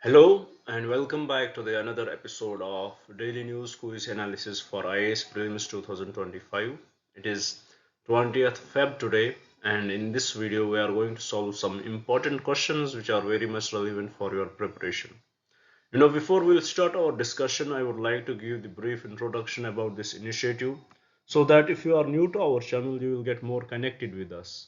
Hello and welcome back to the another episode of Daily News Quiz Analysis for IAS Prelims 2025. It is 20th Feb today, and in this video we are going to solve some important questions which are very much relevant for your preparation. Before we'll start our discussion, I would like to give the brief introduction about this initiative so that if you are new to our channel, you will get more connected with us.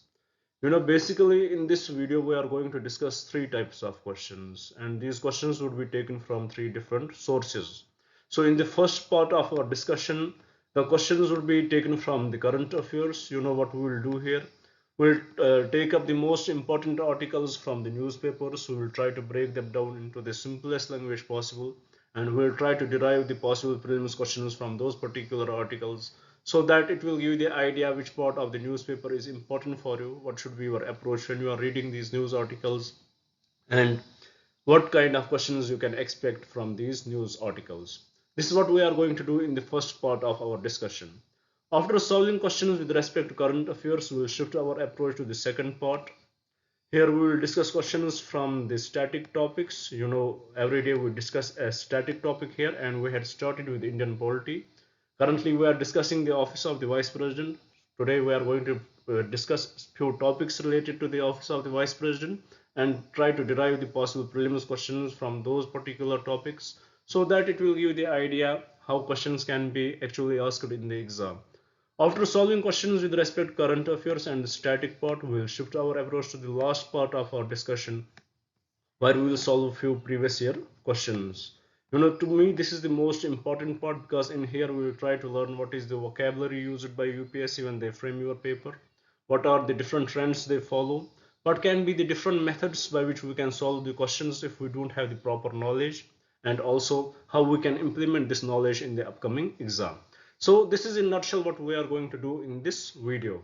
Basically in this video we are going to discuss three types of questions, and these questions would be taken from three different sources. So in the first part of our discussion, the questions would be taken from the current affairs. What we will do here, we'll take up the most important articles from the newspapers. We will try to break them down into the simplest language possible, and we'll try to derive the possible prelims questions from those particular articles, so that it will give you the idea which part of the newspaper is important for you, what should be your approach when you are reading these news articles, and what kind of questions you can expect from these news articles. This is what we are going to do in the first part of our discussion. After solving questions with respect to current affairs, we will shift our approach to the second part. Here we will discuss questions from the static topics. Every day we discuss a static topic here, and we had started with Indian polity. Currently, we are discussing the office of the Vice President. Today, we are going to discuss few topics related to the office of the Vice President and try to derive the possible prelims questions from those particular topics, so that it will give you the idea how questions can be actually asked in the exam. After solving questions with respect to current affairs and the static part, we will shift our approach to the last part of our discussion, where we will solve a few previous year questions. To me, this is the most important part, because in here we will try to learn what is the vocabulary used by UPSC when they frame your paper, what are the different trends they follow, what can be the different methods by which we can solve the questions if we don't have the proper knowledge, and also how we can implement this knowledge in the upcoming exam. So this is in nutshell what we are going to do in this video.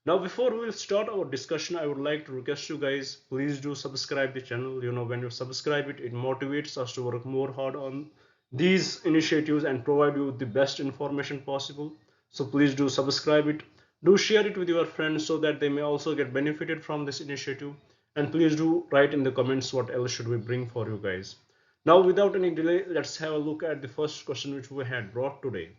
Now, before we start our discussion, I would like to request you guys, please do subscribe the channel. When you subscribe it, it motivates us to work more hard on these initiatives and provide you with the best information possible. So please do subscribe it. Do share it with your friends so that they may also get benefited from this initiative. And please do write in the comments what else should we bring for you guys. Now, without any delay, let's have a look at the first question which we had brought today.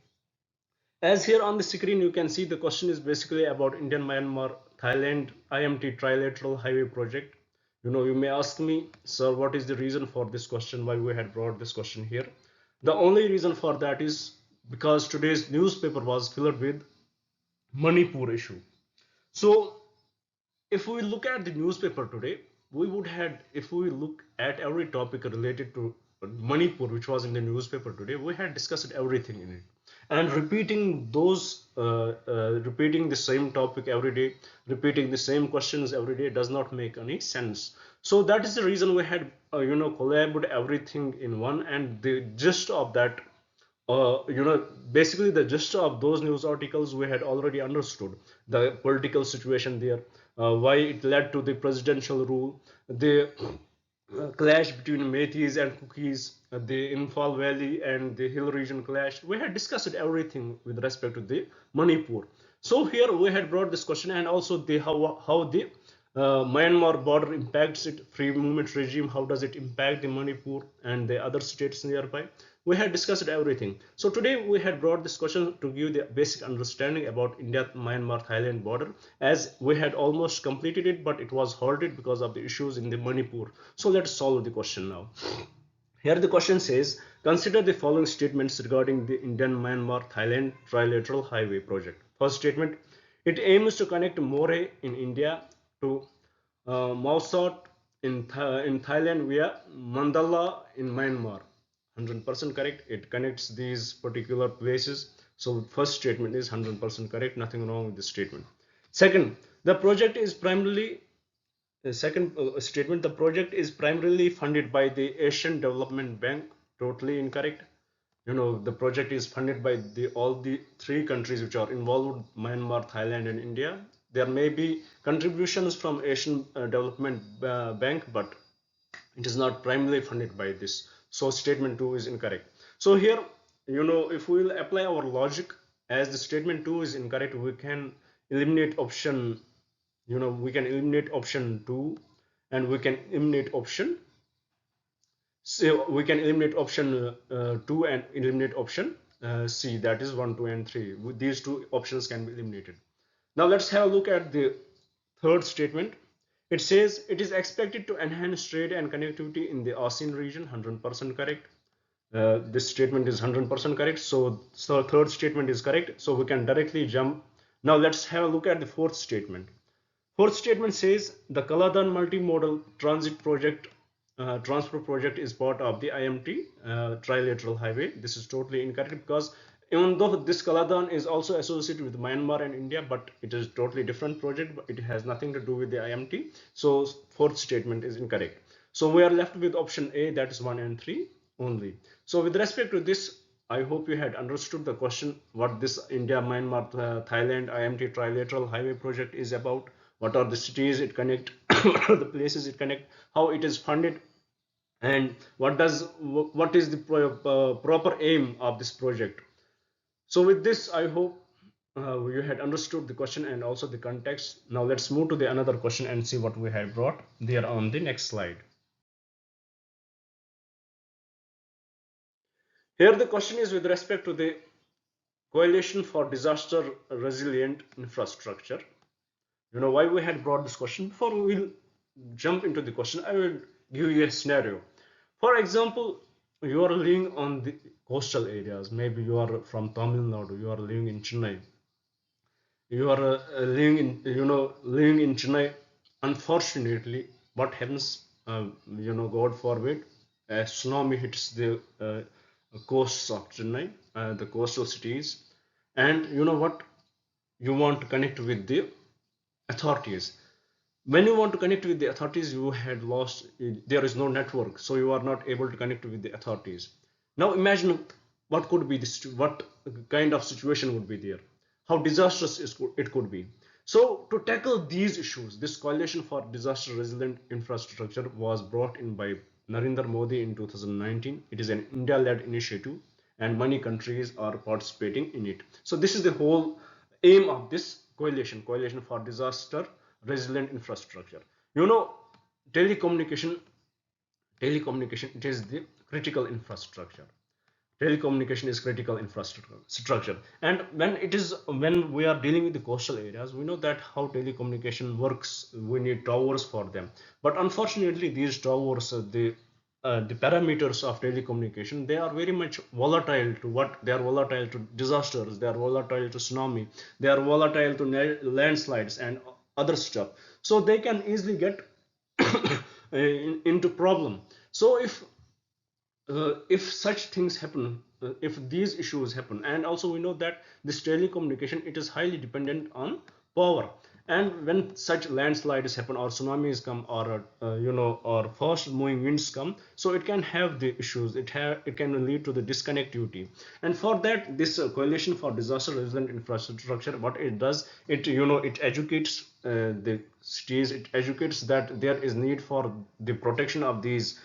As here on the screen, you can see the question is basically about Indian Myanmar Thailand IMT trilateral highway project. You may ask me, sir, what is the reason for this question, why we had brought this question here? The only reason for that is because today's newspaper was filled with Manipur issue. So if we look at the newspaper today, we would have, if we look at every topic related to Manipur which was in the newspaper today, we had discussed everything in it, and repeating the same topic every day, repeating the same questions every day does not make any sense. So that is the reason we had collaborated everything in one, and the gist of that, basically the gist of those news articles we had already understood. The political situation there, why it led to the presidential rule, the clash between Metis and Cookies, the Imphal Valley and the hill region clash. We had discussed everything with respect to the Manipur. So here we had brought this question, and also the how the Myanmar border impacts it, free movement regime, how does it impact the Manipur and the other states nearby. We had discussed everything. So today we had brought this question to give the basic understanding about India, Myanmar, Thailand border, as we had almost completed it, but it was halted because of the issues in the Manipur. So let's solve the question now. Here the question says, consider the following statements regarding the Indian Myanmar Thailand trilateral highway project. First statement, it aims to connect More in India to Mausat in Thailand via Mandala in Myanmar. 100% correct. It connects these particular places. So first statement is 100% correct. Nothing wrong with this statement. Second, the project is primarily the second statement, the project is primarily funded by the Asian Development Bank. Totally incorrect. The project is funded by all the three countries which are involved: Myanmar, Thailand, and India. There may be contributions from Asian Development Bank, but it is not primarily funded by this. So statement 2 is incorrect. So here, if we will apply our logic, as the statement 2 is incorrect, we can eliminate option, we can eliminate option 2, and we can eliminate option So we can eliminate option 2 and eliminate option C, that is 1, 2, and 3. These two options can be eliminated. Now let's have a look at the third statement. It says it is expected to enhance trade and connectivity in the ASEAN region. 100% correct. This statement is 100% correct. So third statement is correct. So we can directly jump. Now let's have a look at the fourth statement. Fourth statement says the Kaladan multimodal transit project transport project is part of the IMT trilateral highway. This is totally incorrect because even though this Kaladan is also associated with Myanmar and India, but it is totally different project. But it has nothing to do with the IMT. So fourth statement is incorrect. So we are left with option A, that is 1 and 3 only. So with respect to this, I hope you had understood the question what this India, Myanmar, Thailand IMT trilateral highway project is about. What are the cities it connect, what are the places it connect, how it is funded, and what is the proper aim of this project. So with this, I hope you had understood the question and also the context. Now let's move to the another question and see what we have brought there on the next slide. Here the question is with respect to the coalition for disaster resilient infrastructure. You know why we had brought this question? Before we will jump into the question, I will give you a scenario. For example, you are living on the coastal areas. Maybe you are from Tamil Nadu. You are living in Chennai. You are living in living in Chennai. Unfortunately, what happens? God forbid, a tsunami hits the coasts of Chennai, the coastal cities, and you know what? You want to connect with the authorities. When you want to connect with the authorities, you had lost, there is no network, so you are not able to connect with the authorities. Now imagine what could be this, what kind of situation would be there, how disastrous it could be. So to tackle these issues, this coalition for disaster resilient infrastructure was brought in by Narendra Modi in 2019. It is an India led initiative and many countries are participating in it. So this is the whole aim of this coalition for disaster resilient infrastructure. You know, telecommunication, telecommunication, it is the critical infrastructure. Telecommunication is critical infrastructure, and when we are dealing with the coastal areas, we know that how telecommunication works. We need towers for them, but unfortunately these towers, the parameters of telecommunication, they are very much volatile to what they are volatile to disasters, they are volatile to tsunami, they are volatile to landslides and other stuff. So they can easily get into problem. So if such things happen, if these issues happen, and also we know that this telecommunication, it is highly dependent on power, and when such landslides happen or tsunamis come or or fast moving winds come, so it can have the issues, it can lead to the disconnectivity. And for that, this coalition for disaster resilient infrastructure, what it does, it educates the cities, it educates that there is need for the protection of these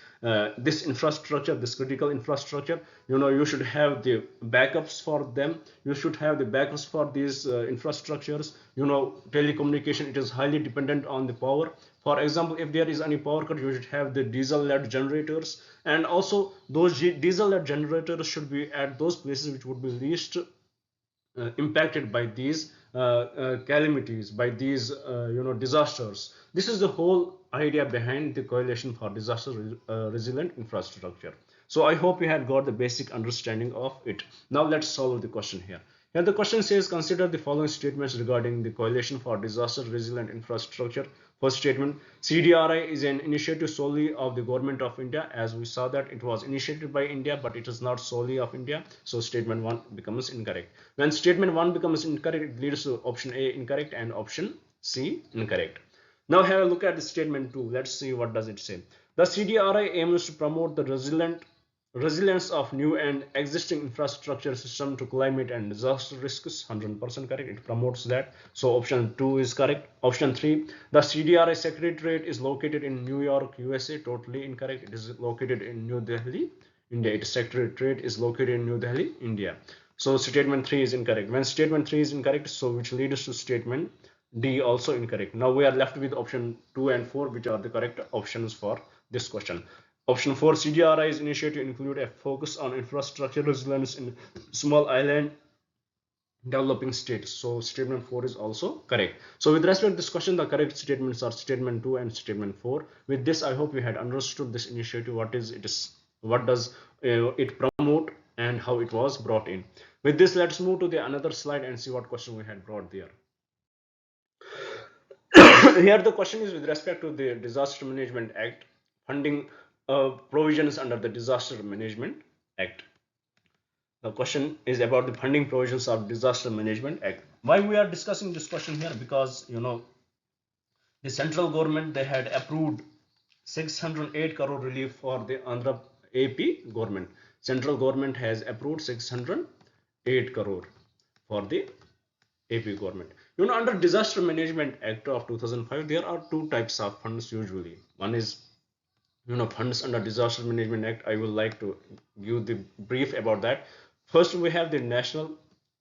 this infrastructure, this critical infrastructure. You should have the backups for them, you should have the backups for these infrastructures. Telecommunication, it is highly dependent on the power. For example, if there is any power cut, you should have the diesel led generators, and also those diesel led generators should be at those places which would be least impacted by these calamities, by these disasters. This is the whole idea behind the coalition for disaster resilient infrastructure. So I hope you had got the basic understanding of it. Now let's solve the question here. Here the question says, consider the following statements regarding the coalition for disaster resilient infrastructure. First statement, CDRI is an initiative solely of the government of India. As we saw that it was initiated by India, but it is not solely of India. So statement 1 becomes incorrect. When statement 1 becomes incorrect, it leads to option A incorrect and option C incorrect. Now have a look at the statement 2. Let's see what does it say. The CDRI aims to promote the resilience of new and existing infrastructure system to climate and disaster risks. 100% correct, it promotes that. So option 2 is correct. Option 3, the CDRI secretariat is located in New York, USA. Totally incorrect, it is located in New Delhi, India. Its secretariat is located in New Delhi, India. So statement 3 is incorrect. When statement 3 is incorrect, so which leads to statement D also incorrect. Now we are left with option 2 and 4, which are the correct options for this question. Option 4, CDRI's initiative include a focus on infrastructure resilience in small island developing states. So statement 4 is also correct. So with respect to this question, the correct statements are statement 2 and statement 4. With this, I hope you had understood this initiative, what does it promote, and how it was brought in. With this, let's move to the another slide and see what question we had brought there. Here the question is with respect to the Disaster Management Act, funding provisions under the Disaster Management Act. The question is about the funding provisions of Disaster Management Act. Why we are discussing this question here? Because the central government, they had approved 608 crore relief for the Andhra AP government. Central government has approved 608 crore for the AP government. Under Disaster Management Act of 2005, there are two types of funds usually. One is funds under Disaster Management Act. I would like to give the brief about that. First, we have the National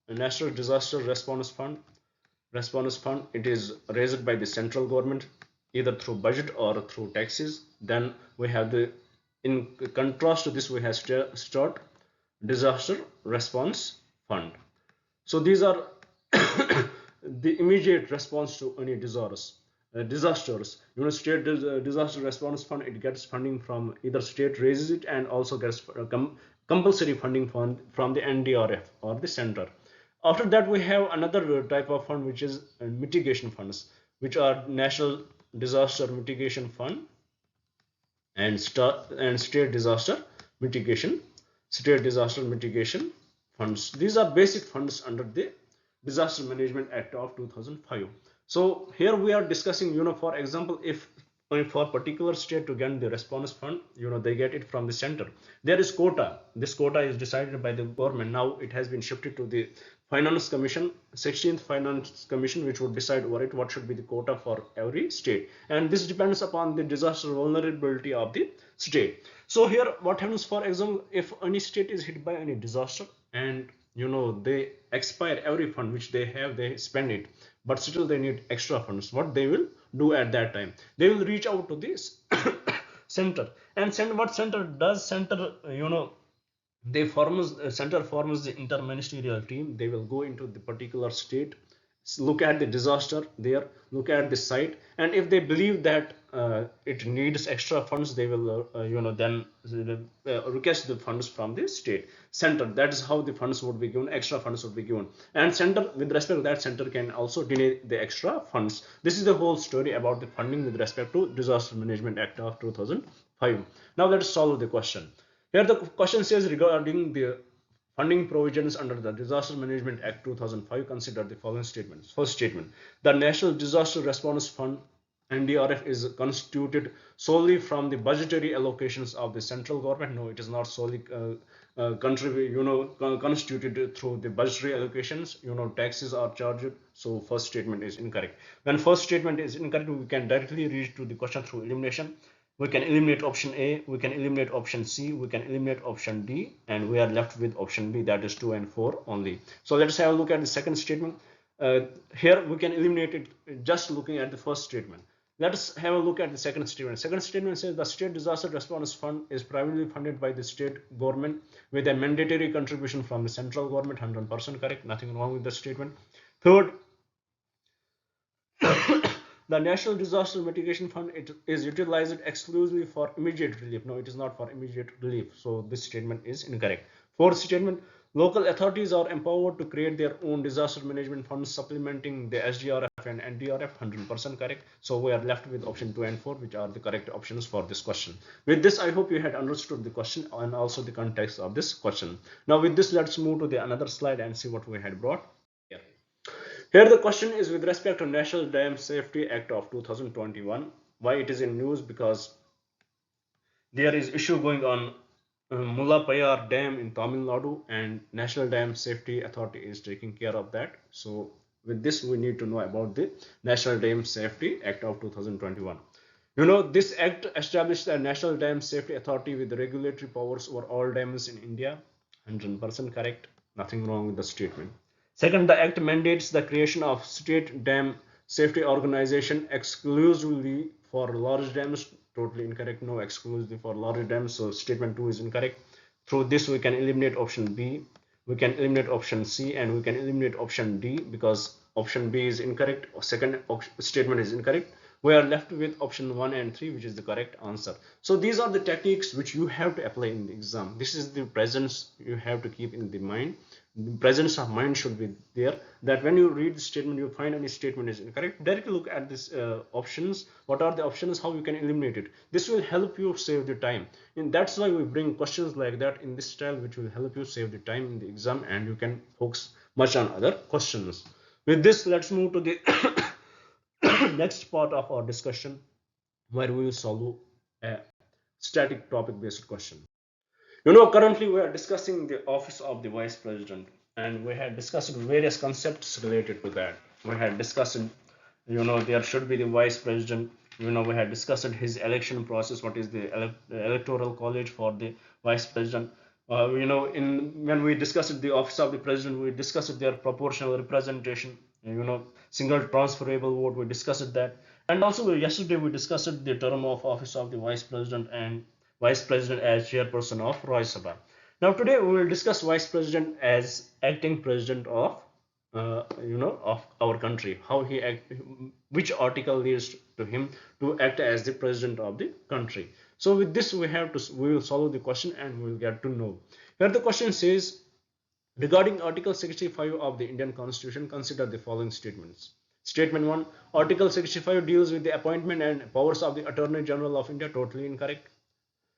Disaster Response Fund. It is raised by the central government either through budget or through taxes. Then we have in contrast to this, we have State Disaster Response Fund. So these are the immediate response to any disasters. State Disaster Response Fund, it gets funding from either state raises it and also gets compulsory funding from the NDRF or the center. After that, we have another type of fund, which is mitigation funds, which are National Disaster Mitigation Fund and State Disaster Mitigation Funds. These are basic funds under the Disaster Management Act of 2005. So here we are discussing, for example, if for particular state to get the response fund, they get it from the center. There is quota. This quota is decided by the government. Now it has been shifted to the Finance Commission, 16th Finance Commission, which would decide over it what should be the quota for every state. And this depends upon the disaster vulnerability of the state. So here what happens, for example, if any state is hit by any disaster and they expire every fund which they have, they spend it, but still they need extra funds. What they will do at that time, they will reach out to this center, and what center does, center center forms the interministerial team. They will go into the particular state, look at the disaster there, look at the site, and if they believe that it needs extra funds, they will then request the funds from the state center. That is how the funds would be given, extra funds would be given, and center, with respect to that, center can also deny the extra funds. This is the whole story about the funding with respect to Disaster Management Act of 2005. Now let's solve the question. Here the question says, regarding the funding provisions under the Disaster Management Act 2005, consider the following statements. First statement: the National Disaster Response Fund, NDRF, is constituted solely from the budgetary allocations of the central government. No, it is not solely constituted through the budgetary allocations. Taxes are charged. So first statement is incorrect. When first statement is incorrect, we can directly reach to the question through elimination. We can eliminate option A, we can eliminate option C, we can eliminate option D, and we are left with option B, that is 2 and 4 only. So let's have a look at the second statement. Here we can eliminate it just looking at the first statement. Let us have a look at the second statement. Second statement says the State Disaster Response Fund is primarily funded by the state government with a mandatory contribution from the central government. 100% correct, nothing wrong with the statement. Third, the National Disaster Mitigation Fund, it is utilized exclusively for immediate relief. No, it is not for immediate relief. So this statement is incorrect. Fourth statement: local authorities are empowered to create their own disaster management funds supplementing the SDRF and NDRF. 100% correct. So we are left with option 2 and 4, which are the correct options for this question. With this, I hope you had understood the question and also the context of this question. Now with this, let's move to the another slide and see what we had brought here. Here the question is with respect to National Dam Safety Act of 2021. Why it is in news? Because there is issue going on Mullapayar Dam in Tamil Nadu, and National Dam Safety Authority is taking care of that. So with this, we need to know about the National Dam Safety Act of 2021. This act established a National Dam Safety Authority with regulatory powers over all dams in India. 100% correct, nothing wrong with the statement. Second, the act mandates the creation of state dam safety organization exclusively for large dams totally incorrect. No exclusive for lorry dams, so statement 2 is incorrect. Through this we can eliminate option B, we can eliminate option C, and we can eliminate option D because option B is incorrect, or second statement is incorrect. We are left with option 1 and 3, which is the correct answer. So these are the techniques which you have to apply in the exam. This is the presence you have to keep in the mind. The presence of mind should be there, that when you read the statement, you find any statement is incorrect, directly look at this options. What are the options, how you can eliminate it? This will help you save the time, and that's why we bring questions like that in this style, which will help you save the time in the exam, and you can focus much on other questions. With this, let's move to the next part of our discussion, where we will solve a static topic based question. Currently we are discussing the office of the vice president, and we had discussed various concepts related to that. We had discussed, there should be the vice president. We had discussed his election process, what is the electoral college for the vice president. In when we discussed the office of the president, we discussed their proportional representation, single transferable vote, we discussed that. And also yesterday we discussed the term of office of the vice president, and vice president as chairperson of Raj Sabha. Now today we will discuss vice president as acting president of of our country, how he act, which article leads to him to act as the president of the country. So with this we will solve the question and we will get to know. Here the question says, regarding Article 65 of the Indian Constitution, consider the following statements. Statement 1, Article 65 deals with the appointment and powers of the Attorney General of India. Totally incorrect.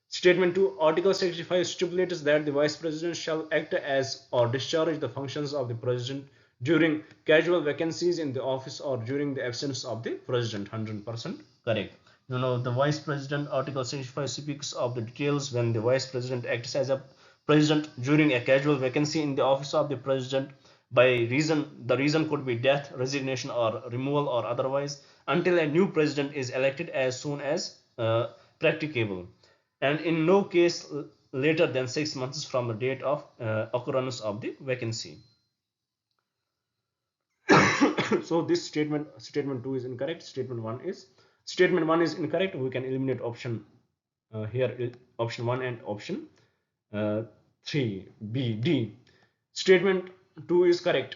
Statement 2, Article 65 stipulates that the Vice President shall act as or discharge the functions of the President during casual vacancies in the office or during the absence of the President. 100% correct. The Vice President, Article 65 speaks of the details when the Vice President acts as a President during a casual vacancy in the office of the President by the reason could be death, resignation, or removal, or otherwise, until a new President is elected as soon as practicable, and in no case later than 6 months from the date of occurrence of the vacancy. So this statement 2 is incorrect. Statement 1 is incorrect. We can eliminate option here, option 1 and option 3, B, D. Statement 2 is correct.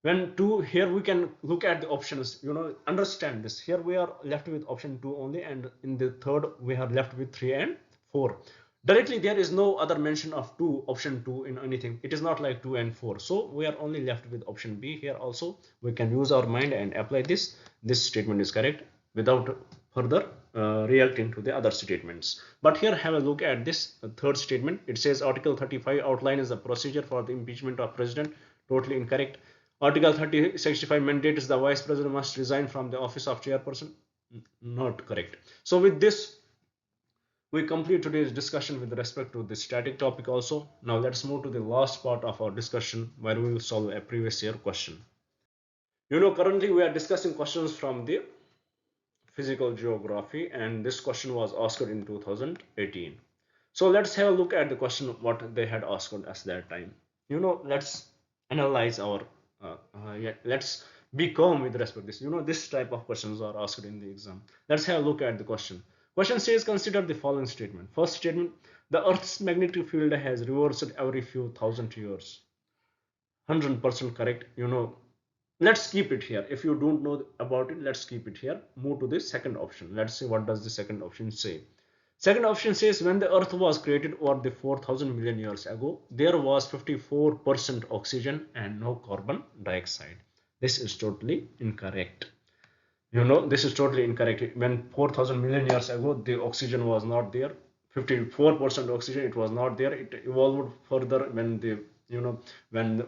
When 2, here we can look at the options, understand this. Here we are left with option 2 only, and in the third we are left with 3 and 4. Directly there is no other mention of option 2 in anything. It is not like 2 and 4. So we are only left with option B. Here also we can use our mind and apply this. This statement is correct without further reacting to the other statements. But here have a look at this third statement. It says Article 35 outlines the procedure for the impeachment of president. Totally incorrect. Article 65 mandates the vice president must resign from the office of chairperson. Not correct. So with this we complete today's discussion with respect to this static topic also. Now let's move to the last part of our discussion, where we will solve a previous year question. Currently we are discussing questions from the physical geography, and this question was asked in 2018. So let's have a look at the question what they had asked us that time. Let's analyze our let's be calm with respect to this. This type of questions are asked in the exam. Let's have a look at the question. Question says, consider the following statement. First statement, the Earth's magnetic field has reversed every few thousand years. 100% correct. Let's keep it here. If you don't know about it, let's keep it here. Move to the second option. Let's see what does the second option say. Second option says, when the Earth was created over the 4,000 million years ago, there was 54% oxygen and no carbon dioxide. This is totally incorrect. This is totally incorrect. When 4,000 million years ago, the oxygen was not there. 54% oxygen, it was not there. It evolved further when the when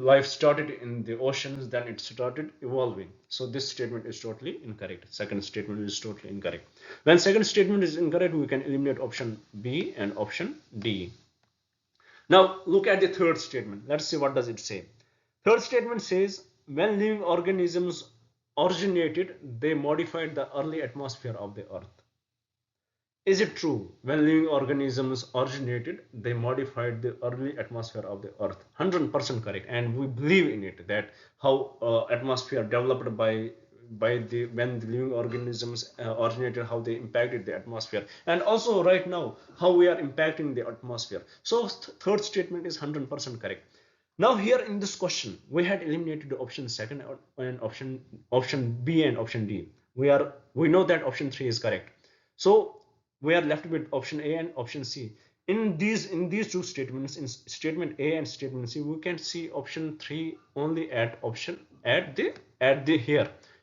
life started in the oceans, then it started evolving. So this statement is totally incorrect. Second statement is totally incorrect. When second statement is incorrect, we can eliminate option B and option D. Now look at the third statement. Let's see what does it say. Third statement says, when living organisms originated, they modified the early atmosphere of the earth. Is it true? When living organisms originated, they modified the early atmosphere of the earth. 100% correct, and we believe in it, that how atmosphere developed by by the when the living organisms originated, how they impacted the atmosphere, and also right now how we are impacting the atmosphere. So third statement is 100% correct. Now here in this question we had eliminated the option second and option B and option D. We know that option 3 is correct. So we are left with option A and option C. In these two statements, in statement A and statement C, we can see option 3 only at option at the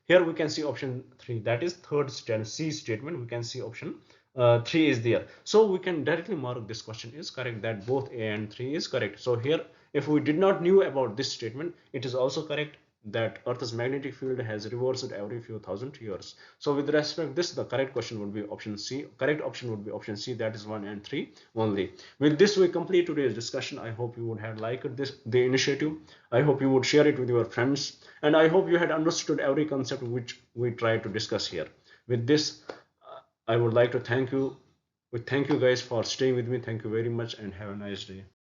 here we can see option 3, that is third C statement. We can see option 3 is there, so we can directly mark this question is correct, that both A and 3 is correct. So here if we did not knew about this statement, it is also correct that Earth's magnetic field has reversed every few thousand years. So with respect to this, the correct question would be option C. Correct option would be option C, that is 1 and 3 only. With this, we complete today's discussion. I hope you would have liked the initiative. I hope you would share it with your friends, and I hope you had understood every concept which we tried to discuss here. With this, I would like to thank you. Thank you guys for staying with me. Thank you very much and have a nice day.